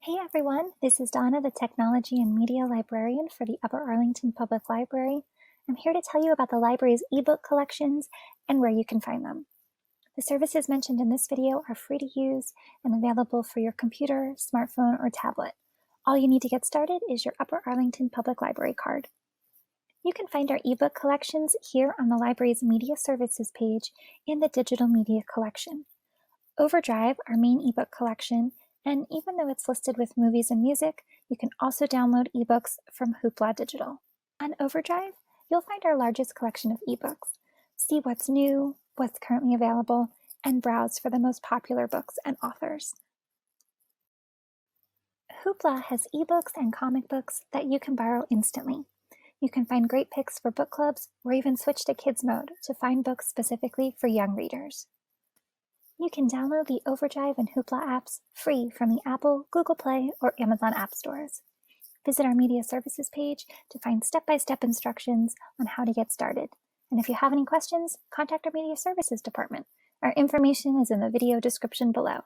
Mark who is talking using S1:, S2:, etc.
S1: Hey everyone, this is Donna, the Technology and Media Librarian for the Upper Arlington Public Library. I'm here to tell you about the library's ebook collections and where you can find them. The services mentioned in this video are free to use and available for your computer, smartphone, or tablet. All you need to get started is your Upper Arlington Public Library card. You can find our ebook collections here on the library's Media Services page in the Digital Media collection. OverDrive, our main ebook collection, and even though it's listed with movies and music, you can also download ebooks from Hoopla Digital. On OverDrive, you'll find our largest collection of ebooks. See what's new, what's currently available, and browse for the most popular books and authors. Hoopla has ebooks and comic books that you can borrow instantly. You can find great picks for book clubs or even switch to kids mode to find books specifically for young readers. You can download the OverDrive and Hoopla apps free from the Apple, Google Play, or Amazon app stores. Visit our Media Services page to find step-by-step instructions on how to get started. And if you have any questions, contact our Media Services department. Our information is in the video description below.